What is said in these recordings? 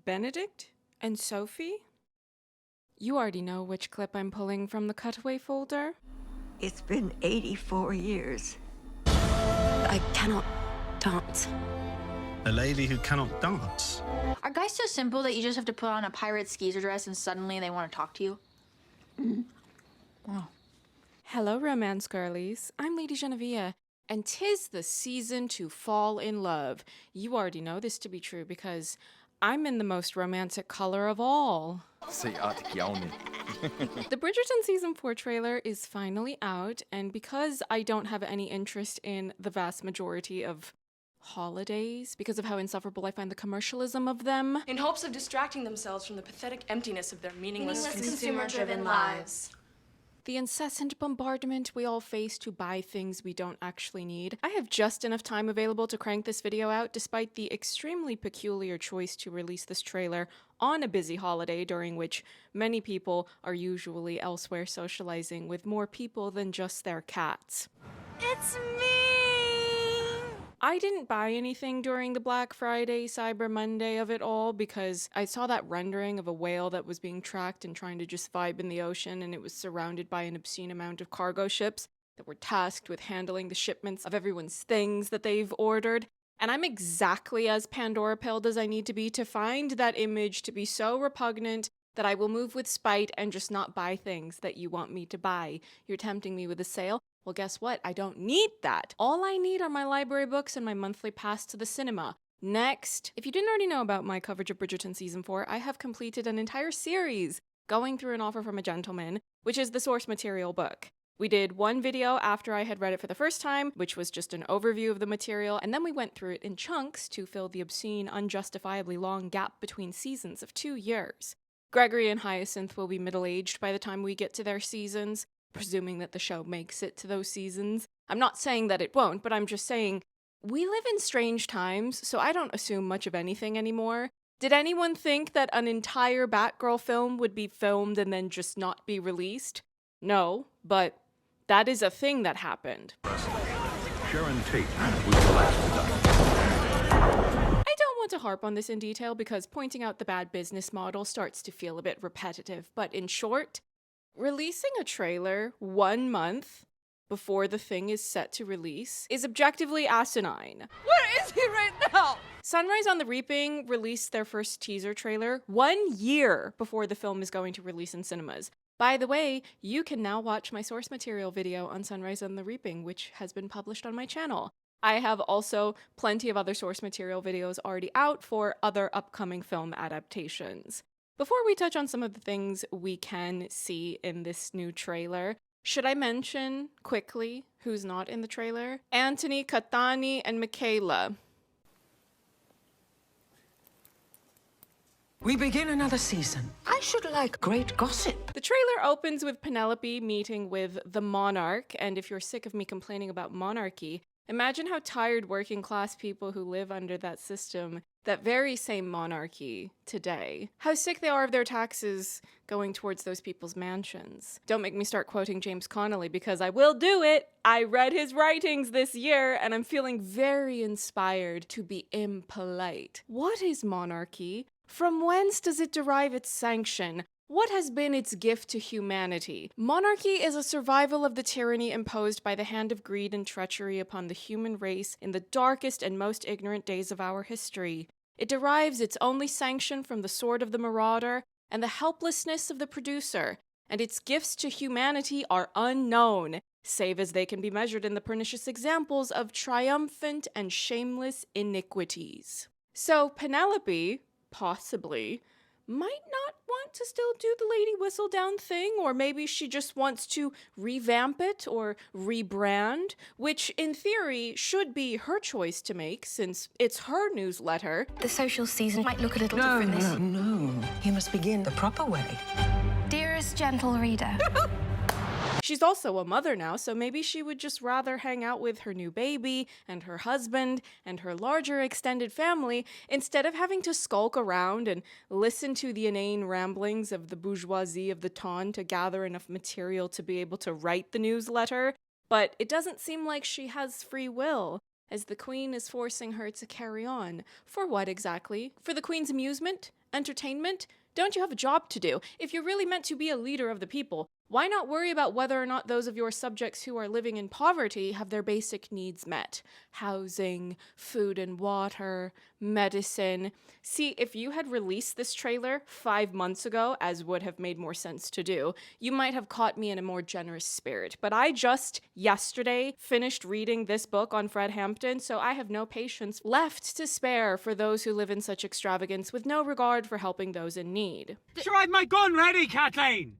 Benedict and Sophie? You already know which clip I'm pulling from the cutaway folder. It's been 84 years. I cannot dance. A lady who cannot dance. Are guys so simple that you just have to put on a pirate skeezer dress and suddenly they want to talk to you? Wow. Hello, romance girlies. I'm LadyJenevia, and 'tis the season to fall in love. You already know this to be true because I'm in the most romantic color of all. The Bridgerton Season 4 trailer is finally out, and because I don't have any interest in the vast majority of holidays, because of how insufferable I find the commercialism of them, in hopes of distracting themselves from the pathetic emptiness of their meaningless consumer-driven lives. the incessant bombardment we all face to buy things we don't actually need, I have just enough time available to crank this video out despite the extremely peculiar choice to release this trailer on a busy holiday during which many people are usually elsewhere socializing with more people than just their cats. It's me! I didn't buy anything during the Black Friday, Cyber Monday of it all because I saw that rendering of a whale that was being tracked and trying to just vibe in the ocean, and it was surrounded by an obscene amount of cargo ships that were tasked with handling the shipments of everyone's things that they've ordered. And I'm exactly as Pandora-pilled as I need to be to find that image to be so repugnant that I will move with spite and just not buy things that you want me to buy. You're tempting me with a sale? Well, guess what? I don't need that. All I need are my library books and my monthly pass to the cinema. Next, if you didn't already know about my coverage of Bridgerton Season 4, I have completed an entire series going through An Offer from a Gentleman, which is the source material book. We did one video after I had read it for the first time, which was just an overview of the material, and then we went through it in chunks to fill the obscene, unjustifiably long gap between seasons of 2 years. Gregory and Hyacinth will be middle-aged by the time we get to their seasons, presuming that the show makes it to those seasons. I'm not saying that it won't, but I'm just saying we live in strange times, so I don't assume much of anything anymore. Did anyone think that an entire Batgirl film would be filmed and then just not be released? No, but that is a thing that happened. Sharon Tate was the last to die. I don't want to harp on this in detail because pointing out the bad business model starts to feel a bit repetitive, but in short, releasing a trailer 1 month before the thing is set to release is objectively asinine. Where is he right now? Sunrise on the Reaping released their first teaser trailer 1 year before the film is going to release in cinemas. By the way, you can now watch my source material video on Sunrise on the Reaping, which has been published on my channel. I have also plenty of other source material videos already out for other upcoming film adaptations. Before we touch on some of the things we can see in this new trailer, should I mention quickly who's not in the trailer? Anthony, Katani, and Michaela. We begin another season. I should like great gossip. The trailer opens with Penelope meeting with the monarch, and if you're sick of me complaining about monarchy, imagine how tired working class people who live under that system, that very same monarchy, today, how sick they are of their taxes going towards those people's mansions. Don't make me start quoting James Connolly because I will do it. I read his writings this year and I'm feeling very inspired to be impolite. What is monarchy? From whence does it derive its sanction? What has been its gift to humanity? Monarchy is a survival of the tyranny imposed by the hand of greed and treachery upon the human race in the darkest and most ignorant days of our history. It derives its only sanction from the sword of the marauder and the helplessness of the producer, and its gifts to humanity are unknown, save as they can be measured in the pernicious examples of triumphant and shameless iniquities. So Penelope, possibly, might not want to still do the Lady Whistledown thing, or maybe she just wants to revamp it or rebrand, which in theory should be her choice to make since it's her newsletter. The social season might look a little different this... No. You must begin the proper way. Dearest gentle reader. She's also a mother now, so maybe she would just rather hang out with her new baby and her husband and her larger extended family instead of having to skulk around and listen to the inane ramblings of the bourgeoisie of the ton to gather enough material to be able to write the newsletter. But it doesn't seem like she has free will, as the Queen is forcing her to carry on. For what exactly? For the Queen's amusement? entertainment? Don't you have a job to do? If you're really meant to be a leader of the people, why not worry about whether or not those of your subjects who are living in poverty have their basic needs met? Housing, food and water, medicine. See, if you had released this trailer 5 months ago, as would have made more sense to do, you might have caught me in a more generous spirit. But I just, yesterday, finished reading this book on Fred Hampton, so I have no patience left to spare for those who live in such extravagance with no regard for helping those in need. Sure, I've my gun ready, Kathleen!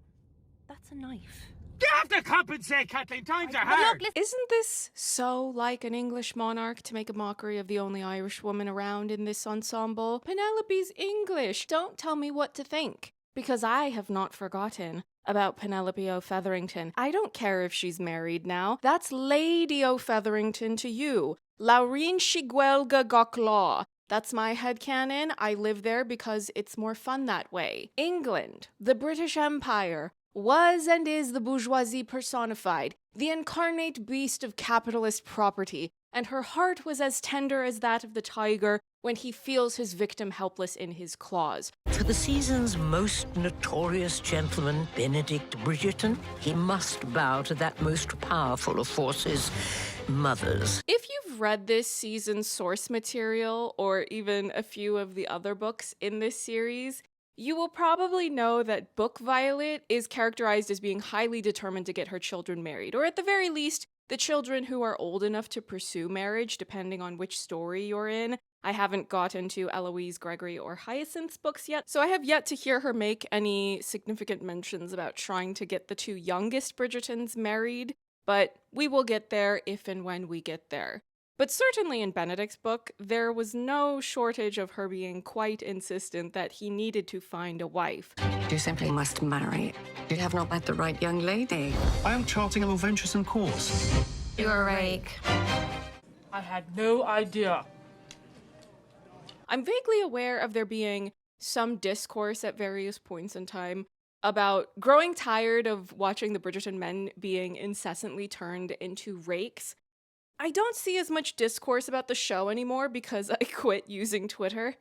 That's a knife. You have to compensate, Kathleen. Times are hard. Isn't this so like an English monarch to make a mockery of the only Irish woman around in this ensemble? Penelope's English. Don't tell me what to think, because I have not forgotten about Penelope O'Featherington. I don't care if she's married now. That's Lady O'Featherington to you. Laureen Shiguelga Gocklaw. That's my headcanon. I live there because it's more fun that way. England, the British Empire, was and is the bourgeoisie personified, the incarnate beast of capitalist property, and her heart was as tender as that of the tiger when he feels his victim helpless in his claws. For the season's most notorious gentleman, Benedict Bridgerton, he must bow to that most powerful of forces, mothers. If you've read this season's source material, or even a few of the other books in this series, you will probably know that Book Violet is characterized as being highly determined to get her children married, or at the very least, the children who are old enough to pursue marriage, depending on which story you're in. I haven't gotten to Eloise, Gregory, or Hyacinth's books yet, so I have yet to hear her make any significant mentions about trying to get the two youngest Bridgertons married, but we will get there if and when we get there. But certainly in Benedict's book, there was no shortage of her being quite insistent that he needed to find a wife. You simply must marry. You have not met the right young lady. I am charting a more venturesome course. You're a rake. I had no idea. I'm vaguely aware of there being some discourse at various points in time about growing tired of watching the Bridgerton men being incessantly turned into rakes. I don't see as much discourse about the show anymore because I quit using Twitter.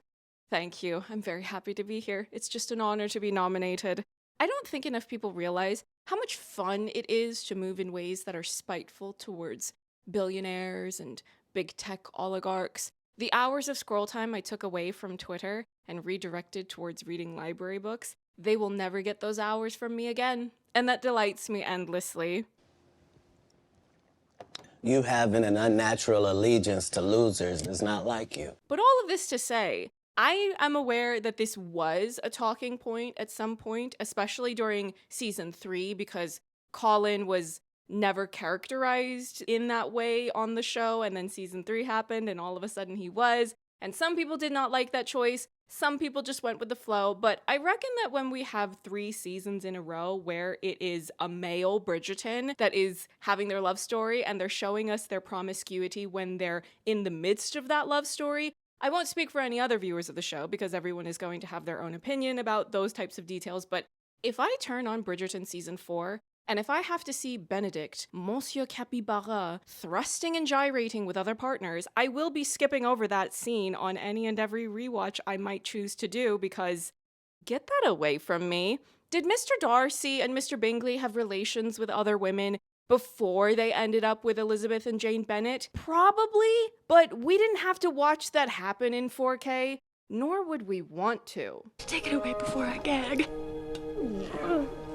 Thank you. I'm very happy to be here. It's just an honor to be nominated. I don't think enough people realize how much fun it is to move in ways that are spiteful towards billionaires and big tech oligarchs. The hours of scroll time I took away from Twitter and redirected towards reading library books, they will never get those hours from me again. And that delights me endlessly. You having an unnatural allegiance to losers is not like you. But all of this to say, I am aware that this was a talking point at some point, especially during season 3, because Colin was never characterized in that way on the show, and then season 3 happened, and all of a sudden he was. And some people did not like that choice. Some people just went with the flow, but I reckon that when we have 3 seasons in a row where it is a male Bridgerton that is having their love story and they're showing us their promiscuity when they're in the midst of that love story, I won't speak for any other viewers of the show because everyone is going to have their own opinion about those types of details, but if I turn on Bridgerton season 4, and if I have to see Benedict, Monsieur Capybara, thrusting and gyrating with other partners, I will be skipping over that scene on any and every rewatch I might choose to do because, get that away from me. Did Mr. Darcy and Mr. Bingley have relations with other women before they ended up with Elizabeth and Jane Bennet? Probably, but we didn't have to watch that happen in 4K, nor would we want to. Take it away before I gag.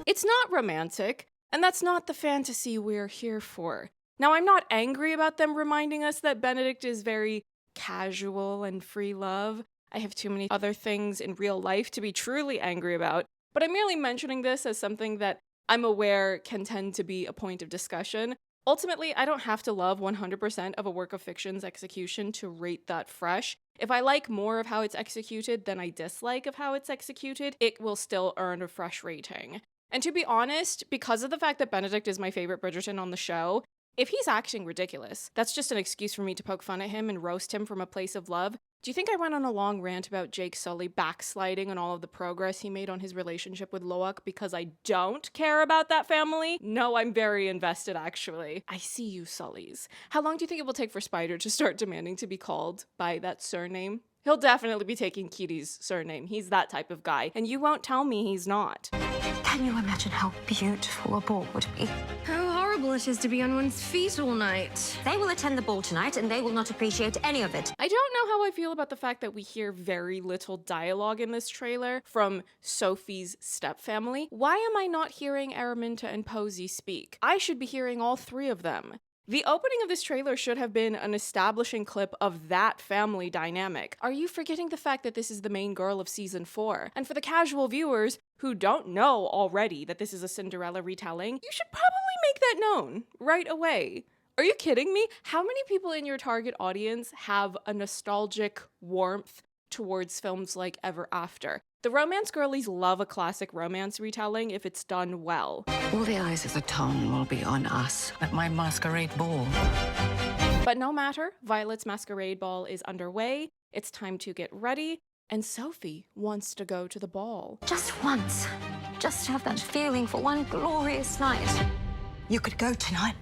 It's not romantic. And that's not the fantasy we're here for. Now, I'm not angry about them reminding us that Benedict is very casual and free love. I have too many other things in real life to be truly angry about, but I'm merely mentioning this as something that I'm aware can tend to be a point of discussion. Ultimately, I don't have to love 100% of a work of fiction's execution to rate that fresh. If I like more of how it's executed than I dislike of how it's executed, it will still earn a fresh rating. And to be honest, because of the fact that Benedict is my favorite Bridgerton on the show, if he's acting ridiculous, that's just an excuse for me to poke fun at him and roast him from a place of love. Do you think I went on a long rant about Jake Sully backsliding on all of the progress he made on his relationship with Loak because I don't care about that family? No, I'm very invested, actually. I see you, Sullys. How long do you think it will take for Spider to start demanding to be called by that surname? He'll definitely be taking Kitty's surname. He's that type of guy, and you won't tell me he's not. Can you imagine how beautiful a ball would be? How horrible it is to be on one's feet all night. They will attend the ball tonight, and they will not appreciate any of it. I don't know how I feel about the fact that we hear very little dialogue in this trailer from Sophie's stepfamily. Why am I not hearing Araminta and Posey speak? I should be hearing all three of them. The opening of this trailer should have been an establishing clip of that family dynamic. Are you forgetting the fact that this is the main girl of season 4? And for the casual viewers who don't know already that this is a Cinderella retelling, you should probably make that known right away. Are you kidding me? How many people in your target audience have a nostalgic warmth towards films like Ever After? The romance girlies love a classic romance retelling if it's done well. All the eyes of the town will be on us at my masquerade ball. But no matter, Violet's masquerade ball is underway. It's time to get ready, and Sophie wants to go to the ball. Just once. Just have that feeling for one glorious night. You could go tonight.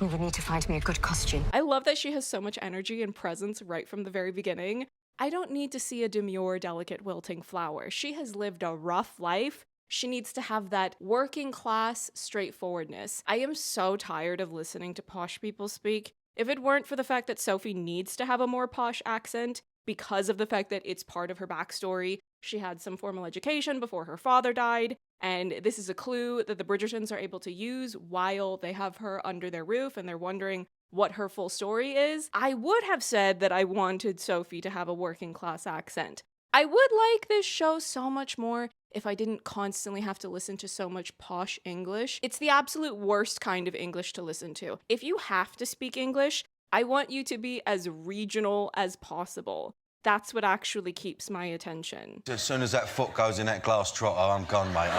We would need to find me a good costume. I love that she has so much energy and presence right from the very beginning. I don't need to see a demure, delicate, wilting flower. She has lived a rough life. She needs to have that working class straightforwardness. I am so tired of listening to posh people speak. If it weren't for the fact that Sophie needs to have a more posh accent, because of the fact that it's part of her backstory, she had some formal education before her father died, and this is a clue that the Bridgertons are able to use while they have her under their roof and they're wondering what her full story is. I would have said that I wanted Sophie to have a working class accent. I would like this show so much more if I didn't constantly have to listen to so much posh English. It's the absolute worst kind of English to listen to. If you have to speak English, I want you to be as regional as possible. That's what actually keeps my attention. As soon as that foot goes in that glass trotter, I'm gone, mate.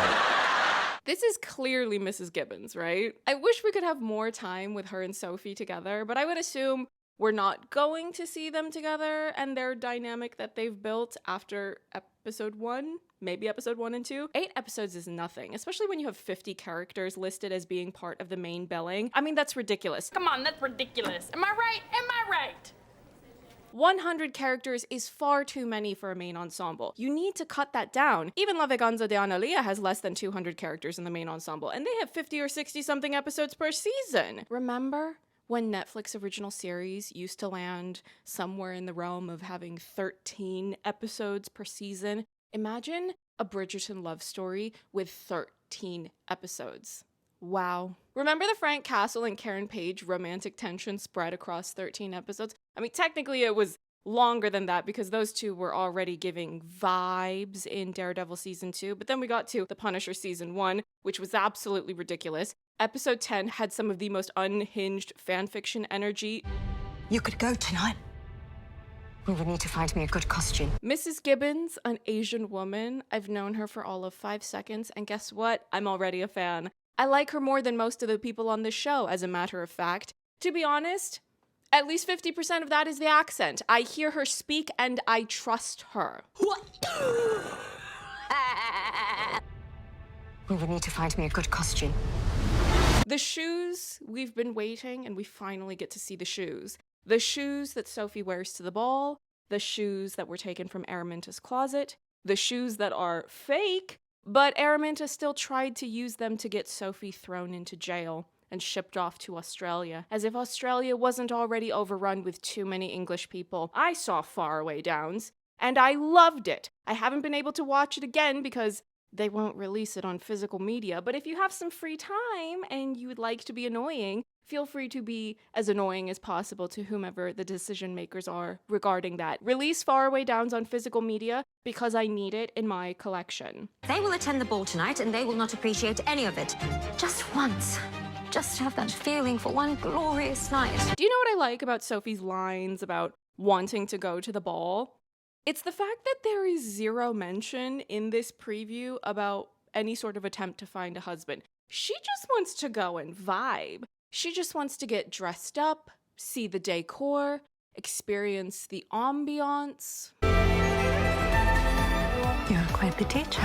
This is clearly Mrs. Gibbons, right? I wish we could have more time with her and Sophie together, but I would assume we're not going to see them together and their dynamic that they've built after episode 1, maybe episode 1 and 2. 8 episodes is nothing, especially when you have 50 characters listed as being part of the main billing. I mean, that's ridiculous. Come on, that's ridiculous. Am I right? Am I right? 100 characters is far too many for a main ensemble. You need to cut that down. Even La Venganza de Analia has less than 200 characters in the main ensemble, and they have 50 or 60 something episodes per season. Remember when Netflix original series used to land somewhere in the realm of having 13 episodes per season? Imagine a Bridgerton love story with 13 episodes. Wow. Remember the Frank Castle and Karen Page romantic tension spread across 13 episodes? I mean, technically it was longer than that because those two were already giving vibes in Daredevil season 2, but then we got to The Punisher season 1, which was absolutely ridiculous. Episode 10 had some of the most unhinged fanfiction energy. You could go tonight. We would need to find me a good costume. Mrs. Gibbons, an Asian woman. I've known her for all of 5 seconds, and guess what? I'm already a fan. I like her more than most of the people on this show, as a matter of fact. To be honest, at least 50% of that is the accent. I hear her speak and I trust her. We would need to find me a good costume. The shoes, we've been waiting and we finally get to see the shoes. The shoes that Sophie wears to the ball, the shoes that were taken from Araminta's closet, the shoes that are fake, but Araminta still tried to use them to get Sophie thrown into jail and shipped off to Australia, as if Australia wasn't already overrun with too many English people. I saw Faraway Downs, and I loved it. I haven't been able to watch it again because they won't release it on physical media, but if you have some free time and you would like to be annoying, feel free to be as annoying as possible to whomever the decision makers are regarding that. Release Faraway Downs on physical media because I need it in my collection. They will attend the ball tonight and they will not appreciate any of it. Just once. Just have that feeling for one glorious night. Do you know what I like about Sophie's lines about wanting to go to the ball? It's the fact that there is zero mention in this preview about any sort of attempt to find a husband. She just wants to go and vibe. She just wants to get dressed up, see the decor, experience the ambiance. You're quite the teacher.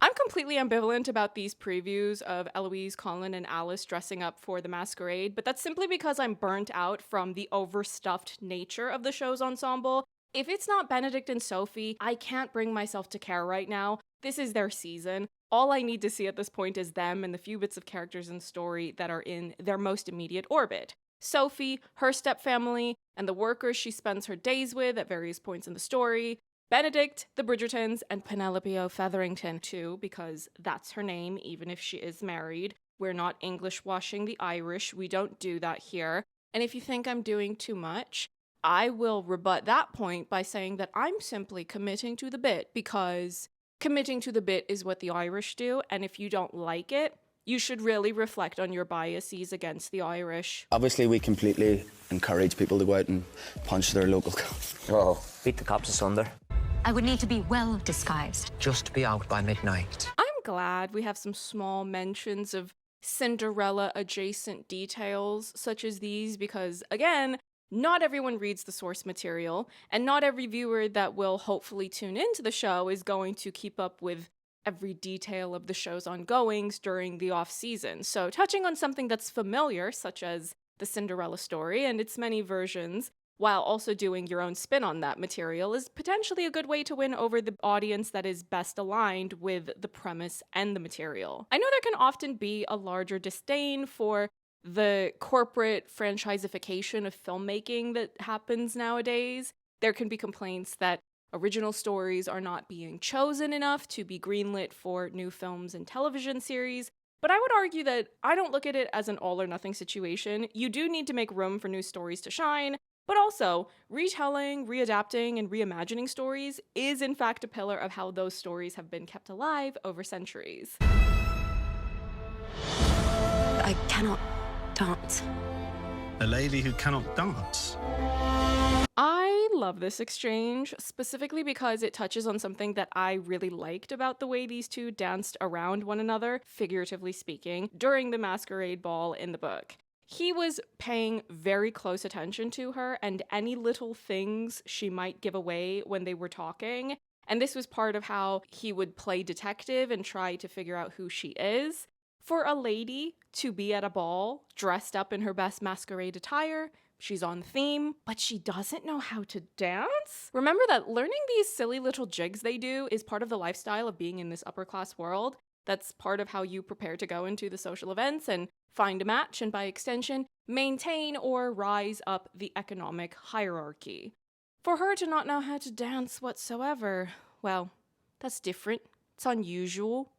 I'm completely slightly ambivalent about these previews of Eloise, Colin, and Alice dressing up for the masquerade, but that's simply because I'm burnt out from the overstuffed nature of the show's ensemble. If it's not Benedict and Sophie, I can't bring myself to care right now. This is their season. All I need to see at this point is them and the few bits of characters and story that are in their most immediate orbit. Sophie, her stepfamily, and the workers she spends her days with at various points in the story. Benedict, the Bridgertons, and Penelope O'Featherington too, because that's her name, even if she is married. We're not English washing the Irish. We don't do that here. And if you think I'm doing too much, I will rebut that point by saying that I'm simply committing to the bit, because committing to the bit is what the Irish do, and if you don't like it, you should really reflect on your biases against the Irish. Obviously, we completely encourage people to go out and punch their local cops. Oh, beat the cops asunder. I would need to be well disguised. Just be out by midnight. I'm glad we have some small mentions of Cinderella-adjacent details such as these because, again, not everyone reads the source material, and not every viewer that will hopefully tune into the show is going to keep up with every detail of the show's ongoings during the off-season. So touching on something that's familiar, such as the Cinderella story and its many versions, while also doing your own spin on that material, is potentially a good way to win over the audience that is best aligned with the premise and the material. I know there can often be a larger disdain for the corporate franchiseification of filmmaking that happens nowadays. There can be complaints that original stories are not being chosen enough to be greenlit for new films and television series, but I would argue that I don't look at it as an all or nothing situation. You do need to make room for new stories to shine, but also retelling, readapting, and reimagining stories is in fact a pillar of how those stories have been kept alive over centuries. I cannot dance. A lady who cannot dance. I love this exchange, specifically because it touches on something that I really liked about the way these two danced around one another, figuratively speaking, during the masquerade ball in the book. He was paying very close attention to her and any little things she might give away when they were talking, and this was part of how he would play detective and try to figure out who she is. For a lady to be at a ball, dressed up in her best masquerade attire, she's on theme, but she doesn't know how to dance? Remember that learning these silly little jigs they do is part of the lifestyle of being in this upper class world. That's part of how you prepare to go into the social events and find a match and, by extension, maintain or rise up the economic hierarchy. For her to not know how to dance whatsoever, well, that's different. It's unusual.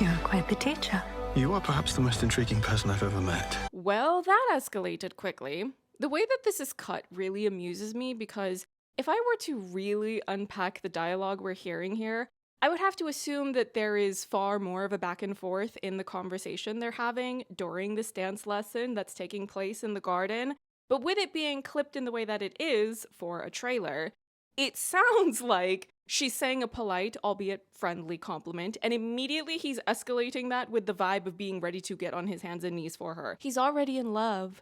You're quite the teacher. You are perhaps the most intriguing person I've ever met. Well, that escalated quickly. The way that this is cut really amuses me because if I were to really unpack the dialogue we're hearing here, I would have to assume that there is far more of a back and forth in the conversation they're having during this dance lesson that's taking place in the garden. But with it being clipped in the way that it is for a trailer, it sounds like she's saying a polite, albeit friendly compliment, and immediately he's escalating that with the vibe of being ready to get on his hands and knees for her. He's already in love.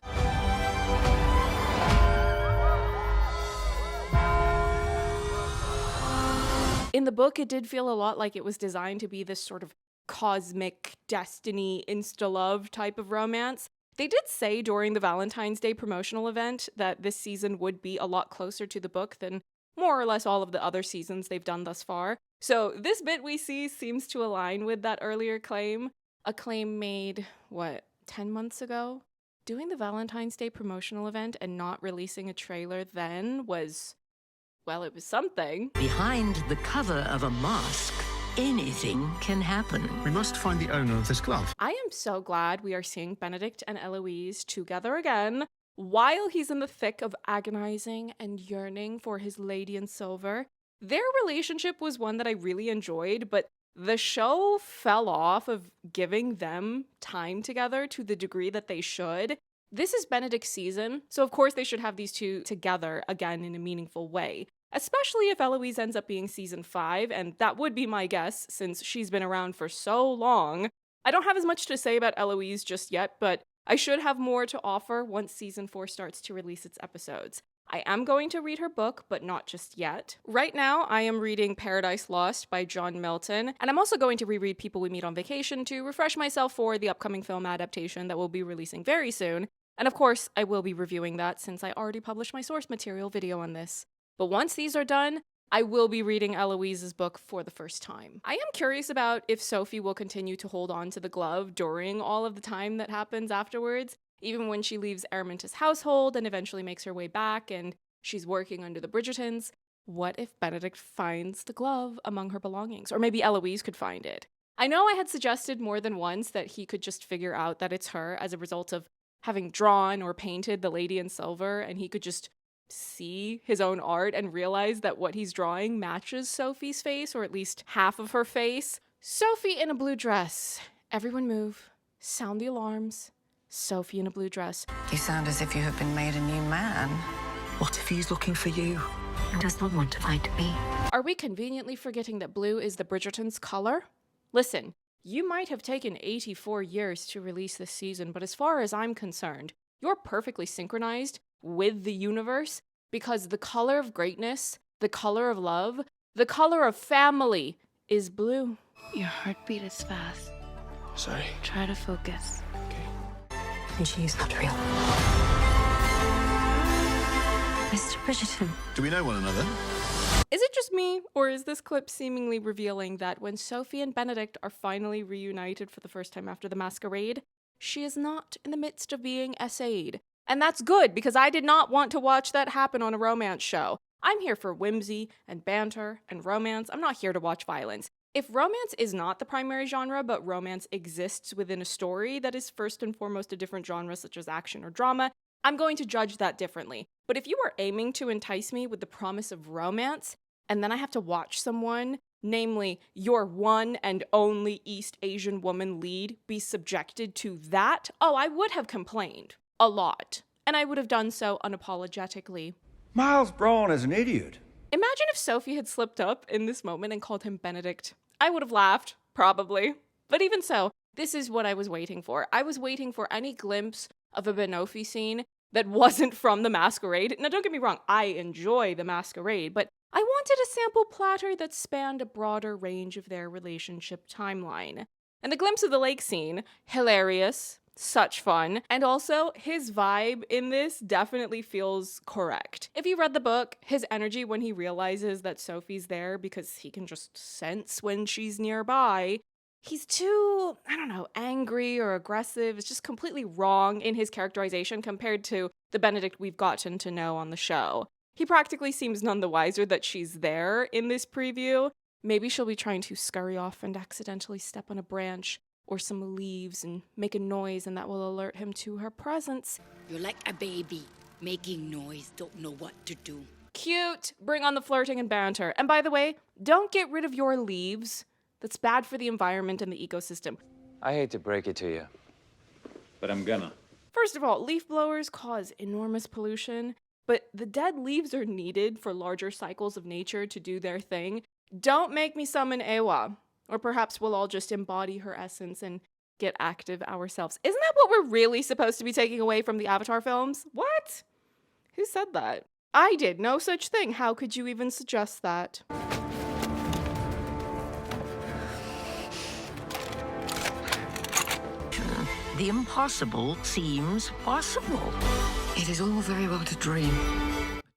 In the book, it did feel a lot like it was designed to be this sort of cosmic destiny, insta-love type of romance. They did say during the Valentine's Day promotional event that this season would be a lot closer to the book than more or less all of the other seasons they've done thus far. So this bit we see seems to align with that earlier claim. A claim made, 10 months ago? Doing the Valentine's Day promotional event and not releasing a trailer then was, well, it was something. Behind the cover of a mask, anything can happen. We must find the owner of this glove. I am so glad we are seeing Benedict and Eloise together again. While he's in the thick of agonizing and yearning for his lady in silver, their relationship was one that I really enjoyed, but the show fell off of giving them time together to the degree that they should. This is Benedict's season, so of course they should have these two together again in a meaningful way, especially if Eloise ends up being season 5, and that would be my guess since she's been around for so long. I don't have as much to say about Eloise just yet, but I should have more to offer once season 4 starts to release its episodes. I am going to read her book, but not just yet. Right now, I am reading Paradise Lost by John Milton, and I'm also going to reread People We Meet on Vacation to refresh myself for the upcoming film adaptation that will be releasing very soon. And of course, I will be reviewing that since I already published my source material video on this. But once these are done, I will be reading Eloise's book for the first time. I am curious about if Sophie will continue to hold on to the glove during all of the time that happens afterwards, even when she leaves Araminta's household and eventually makes her way back and she's working under the Bridgertons. What if Benedict finds the glove among her belongings? Or maybe Eloise could find it. I know I had suggested more than once that he could just figure out that it's her as a result of having drawn or painted the lady in silver, and he could just see his own art and realize that what he's drawing matches Sophie's face, or at least half of her face. Sophie in a blue dress. Everyone move. Sound the alarms. Sophie in a blue dress. You sound as if you have been made a new man. What if he's looking for you? He does not want to find me. Are we conveniently forgetting that blue is the Bridgertons' color? Listen, you might have taken 84 years to release this season, but as far as I'm concerned, you're perfectly synchronized with the universe because the color of greatness, the color of love, the color of family is blue. Your heartbeat is fast. Sorry. Try to focus. And she's not real. Mr. Bridgerton. Do we know one another? Is it just me, or is this clip seemingly revealing that when Sophie and Benedict are finally reunited for the first time after the masquerade, she is not in the midst of being essayed? And that's good, because I did not want to watch that happen on a romance show. I'm here for whimsy and banter and romance. I'm not here to watch violence. If romance is not the primary genre, but romance exists within a story that is first and foremost a different genre, such as action or drama, I'm going to judge that differently. But if you are aiming to entice me with the promise of romance, and then I have to watch someone, namely your one and only East Asian woman lead, be subjected to that, oh, I would have complained. A lot. And I would have done so unapologetically. Miles Braun is an idiot. Imagine if Sophie had slipped up in this moment and called him Benedict. I would have laughed, probably. But even so, this is what I was waiting for. I was waiting for any glimpse of a Benofi scene that wasn't from the masquerade. Now, don't get me wrong, I enjoy the masquerade, but I wanted a sample platter that spanned a broader range of their relationship timeline. And the glimpse of the lake scene, hilarious, such fun, and also his vibe in this definitely feels correct. If you read the book, his energy when he realizes that Sophie's there because he can just sense when she's nearby, he's too, I don't know, angry or aggressive. It's just completely wrong in his characterization compared to the Benedict we've gotten to know on the show. He practically seems none the wiser that she's there in this preview. Maybe she'll be trying to scurry off and accidentally step on a branch or some leaves and make a noise, and that will alert him to her presence. You're like a baby, making noise, don't know what to do. Cute! Bring on the flirting and banter. And by the way, don't get rid of your leaves. That's bad for the environment and the ecosystem. I hate to break it to you, but I'm gonna. First of all, leaf blowers cause enormous pollution, but the dead leaves are needed for larger cycles of nature to do their thing. Don't make me summon Ewa. Or perhaps we'll all just embody her essence and get active ourselves. Isn't that what we're really supposed to be taking away from the Avatar films? What? Who said that? I did no such thing. How could you even suggest that? The impossible seems possible. It is all very well to dream.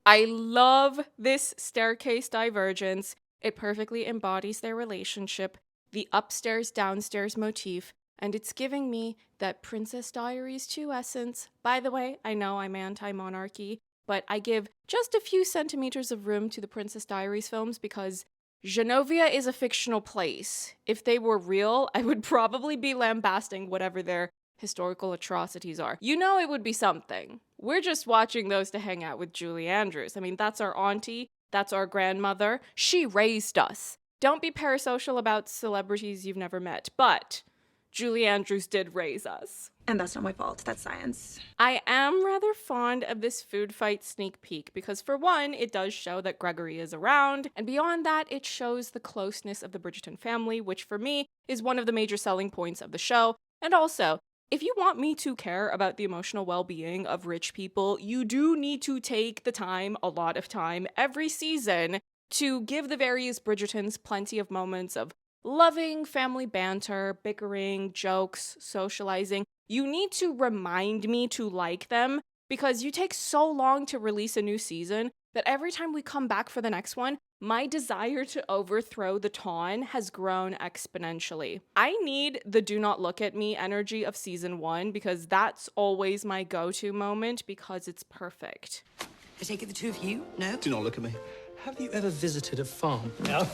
I love this staircase divergence. It perfectly embodies their relationship, the upstairs-downstairs motif, and it's giving me that Princess Diaries 2 essence. By the way, I know I'm anti-monarchy, but I give just a few centimeters of room to the Princess Diaries films because Genovia is a fictional place. If they were real, I would probably be lambasting whatever their historical atrocities are. You know it would be something. We're just watching those to hang out with Julie Andrews. I mean, that's our auntie. That's our grandmother. She raised us. Don't be parasocial about celebrities you've never met, but Julie Andrews did raise us. And that's not my fault, that's science. I am rather fond of this food fight sneak peek because for one, it does show that Gregory is around, and beyond that, it shows the closeness of the Bridgerton family, which for me is one of the major selling points of the show, and also, If you want me to care about the emotional well-being of rich people, you do need to take the time, a lot of time, every season to give the various Bridgertons plenty of moments of loving family banter, bickering, jokes, socializing. You need to remind me to like them because you take so long to release a new season that every time we come back for the next one, my desire to overthrow the Ton has grown exponentially. I need the do not look at me energy of season 1 because that's always my go-to moment because it's perfect. I take it the two of you? No? Do not look at me. Have you ever visited a farm? No.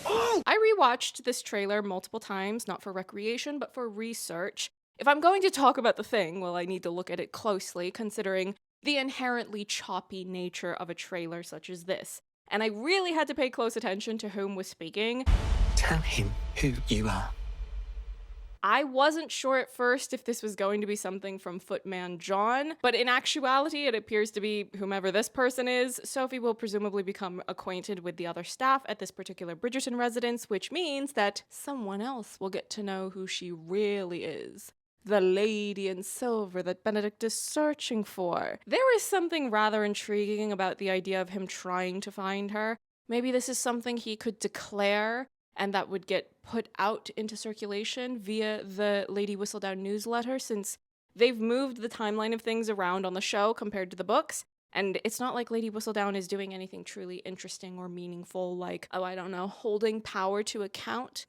I rewatched this trailer multiple times, not for recreation, but for research. If I'm going to talk about the thing, well, I need to look at it closely, considering the inherently choppy nature of a trailer such as this. And I really had to pay close attention to whom was speaking. Tell him who you are. I wasn't sure at first if this was going to be something from Footman John, but in actuality, it appears to be whomever this person is. Sophie will presumably become acquainted with the other staff at this particular Bridgerton residence, which means that someone else will get to know who she really is. The lady in silver that Benedict is searching for. There is something rather intriguing about the idea of him trying to find her. Maybe this is something he could declare and that would get put out into circulation via the Lady Whistledown newsletter, since they've moved the timeline of things around on the show compared to the books. And it's not like Lady Whistledown is doing anything truly interesting or meaningful, like, oh, I don't know, holding power to account.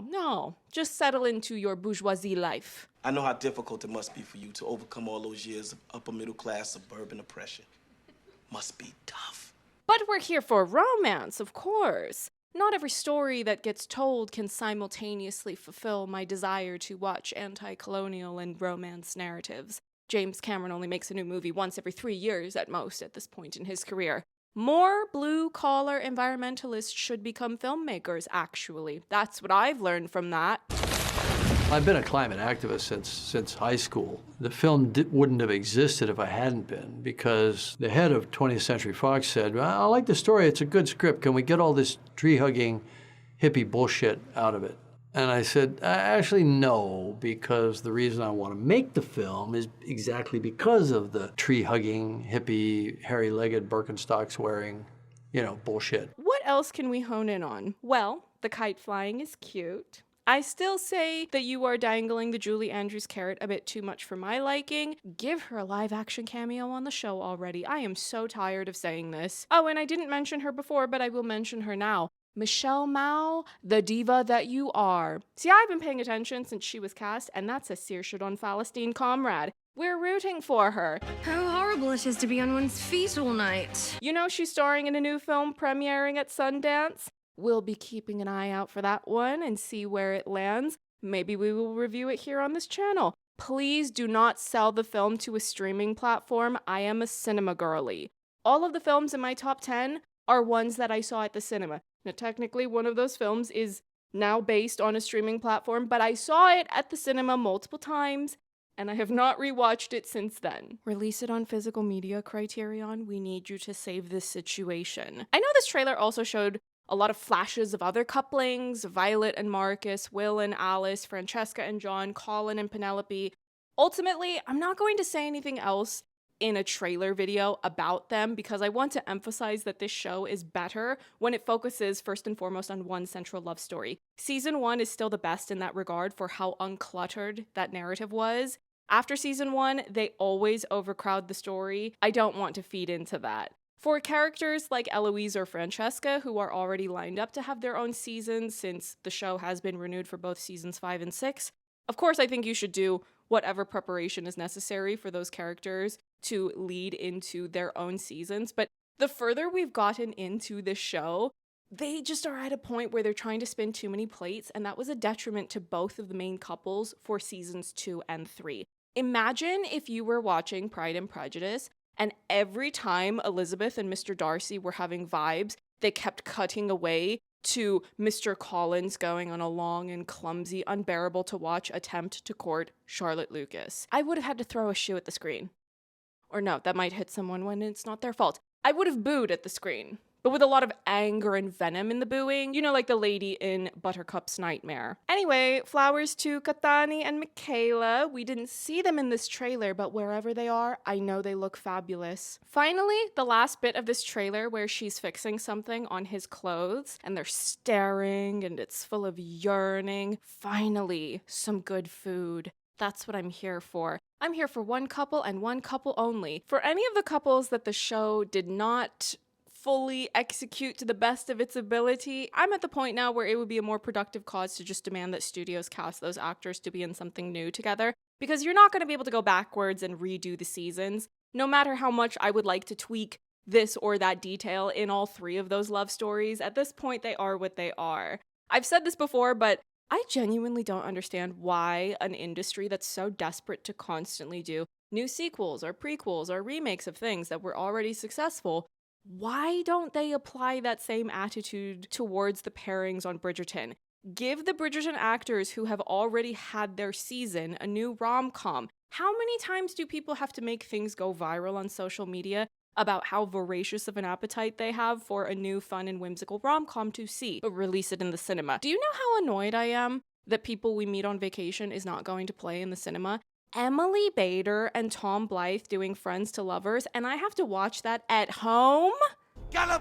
No, just settle into your bourgeoisie life. I know how difficult it must be for you to overcome all those years of upper middle class suburban oppression. Must be tough. But we're here for romance, of course. Not every story that gets told can simultaneously fulfill my desire to watch anti-colonial and romance narratives. James Cameron only makes a new movie once every 3 years at most at this point in his career. More blue-collar environmentalists should become filmmakers, actually. That's what I've learned from that. I've been a climate activist since high school. The film wouldn't have existed if I hadn't been, because the head of 20th Century Fox said, well, I like the story, it's a good script, can we get all this tree-hugging hippie bullshit out of it? And I said, actually no, because the reason I want to make the film is exactly because of the tree-hugging, hippie, hairy-legged Birkenstocks wearing, bullshit. What else can we hone in on? Well, the kite flying is cute. I still say that you are dangling the Julie Andrews carrot a bit too much for my liking. Give her a live-action cameo on the show already. I am so tired of saying this. Oh, and I didn't mention her before, but I will mention her now. Michelle Mao, the diva that you are. See, I've been paying attention since she was cast, and that's a Saoirse on Falasteen comrade. We're rooting for her. How horrible it is to be on one's feet all night. You know she's starring in a new film premiering at Sundance? We'll be keeping an eye out for that one and see where it lands. Maybe we will review it here on this channel. Please do not sell the film to a streaming platform. I am a cinema girly. All of the films in my top 10 are ones that I saw at the cinema. Now, technically, one of those films is now based on a streaming platform, but I saw it at the cinema multiple times, and I have not rewatched it since then. Release it on physical media, Criterion. We need you to save this situation. I know this trailer also showed a lot of flashes of other couplings, Violet and Marcus, Will and Alice, Francesca and John, Colin and Penelope. Ultimately, I'm not going to say anything else in a trailer video about them because I want to emphasize that this show is better when it focuses first and foremost on one central love story. Season 1 is still the best in that regard for how uncluttered that narrative was. After season 1, they always overcrowd the story. I don't want to feed into that. For characters like Eloise or Francesca, who are already lined up to have their own seasons since the show has been renewed for both seasons 5 and 6, of course I think you should do whatever preparation is necessary for those characters to lead into their own seasons. But the further we've gotten into this show, they just are at a point where they're trying to spin too many plates, and that was a detriment to both of the main couples for seasons 2 and 3. Imagine if you were watching Pride and Prejudice, and every time Elizabeth and Mr. Darcy were having vibes, they kept cutting away to Mr. Collins going on a long and clumsy, unbearable to watch attempt to court Charlotte Lucas. I would have had to throw a shoe at the screen. Or no, that might hit someone when it's not their fault. I would have booed at the screen. but with a lot of anger and venom in the booing, you know, like the lady in Buttercup's Nightmare. Anyway, flowers to Katani and Michaela. We didn't see them in this trailer, but wherever they are, I know they look fabulous. Finally, the last bit of this trailer where she's fixing something on his clothes and they're staring and it's full of yearning. Finally, some good food. That's what I'm here for. I'm here for one couple and one couple only. For any of the couples that the show did not fully execute to the best of its ability, I'm at the point now where it would be a more productive cause to just demand that studios cast those actors to be in something new together, because you're not going to be able to go backwards and redo the seasons. No matter how much I would like to tweak this or that detail in all three of those love stories, at this point they are what they are. I've said this before, but I genuinely don't understand why an industry that's so desperate to constantly do new sequels or prequels or remakes of things that were already successful, why don't they apply that same attitude towards the pairings on Bridgerton? Give the Bridgerton actors who have already had their season a new rom-com. How many times do people have to make things go viral on social media about how voracious of an appetite they have for a new fun and whimsical rom-com to see, but release it in the cinema? Do you know how annoyed I am that People We Meet on Vacation is not going to play in the cinema? Emily Bader and Tom Blythe doing Friends to Lovers, and I have to watch that at home? I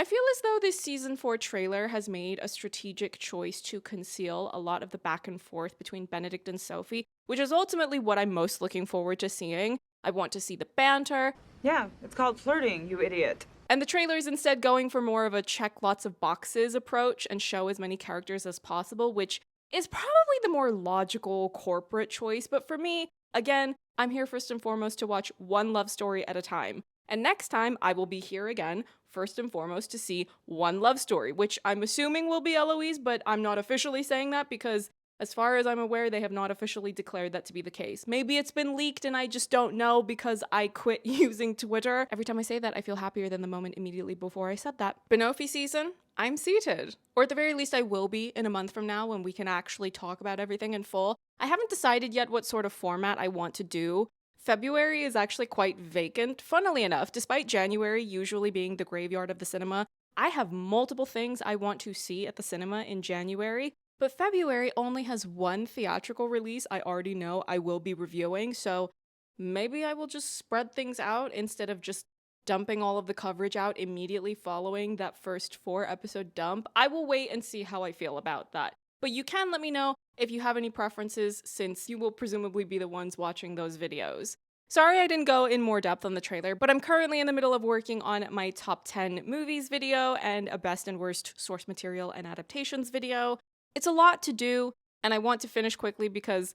feel as though this season 4 trailer has made a strategic choice to conceal a lot of the back and forth between Benedict and Sophie, which is ultimately what I'm most looking forward to seeing. I want to see the banter. Yeah, it's called flirting, you idiot. And the trailer's instead going for more of a check lots of boxes approach and show as many characters as possible, which is probably the more logical corporate choice. But for me, again, I'm here first and foremost to watch one love story at a time. And next time, I will be here again, first and foremost, to see one love story, which I'm assuming will be Eloise, but I'm not officially saying that because, as far as I'm aware, they have not officially declared that to be the case. Maybe it's been leaked and I just don't know because I quit using Twitter. Every time I say that, I feel happier than the moment immediately before I said that. Benofi season, I'm seated. Or at the very least, I will be in a month from now when we can actually talk about everything in full. I haven't decided yet what sort of format I want to do. February is actually quite vacant. Funnily enough, despite January usually being the graveyard of the cinema, I have multiple things I want to see at the cinema in January. But February only has one theatrical release I already know I will be reviewing, so maybe I will just spread things out instead of just dumping all of the coverage out immediately following that first 4-episode dump. I will wait and see how I feel about that. But you can let me know if you have any preferences, since you will presumably be the ones watching those videos. Sorry I didn't go in more depth on the trailer, but I'm currently in the middle of working on my top 10 movies video and a best and worst source material and adaptations video. It's a lot to do, and I want to finish quickly because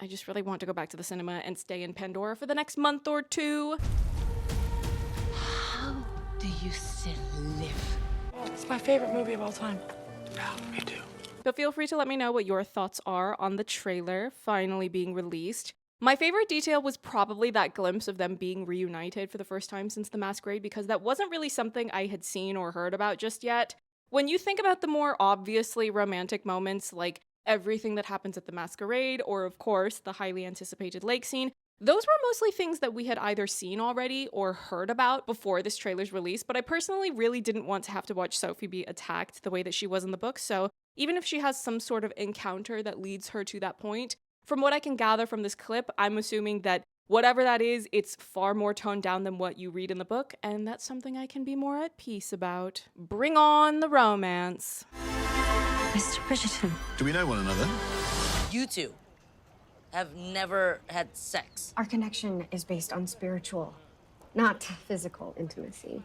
I just really want to go back to the cinema and stay in Pandora for the next month or two. How do you still live? It's my favorite movie of all time. Me too. But feel free to let me know what your thoughts are on the trailer finally being released. My favorite detail was probably that glimpse of them being reunited for the first time since The Masquerade, because that wasn't really something I had seen or heard about just yet. When you think about the more obviously romantic moments, like everything that happens at The Masquerade, or of course, the highly anticipated lake scene, those were mostly things that we had either seen already or heard about before this trailer's release, but I personally really didn't want to have to watch Sophie be attacked the way that she was in the book, so even if she has some sort of encounter that leads her to that point, from what I can gather from this clip, I'm assuming that whatever that is, it's far more toned down than what you read in the book, and that's something I can be more at peace about. Bring on the romance. Mr. Bridgerton. Do we know one another? You two have never had sex. Our connection is based on spiritual, not physical intimacy.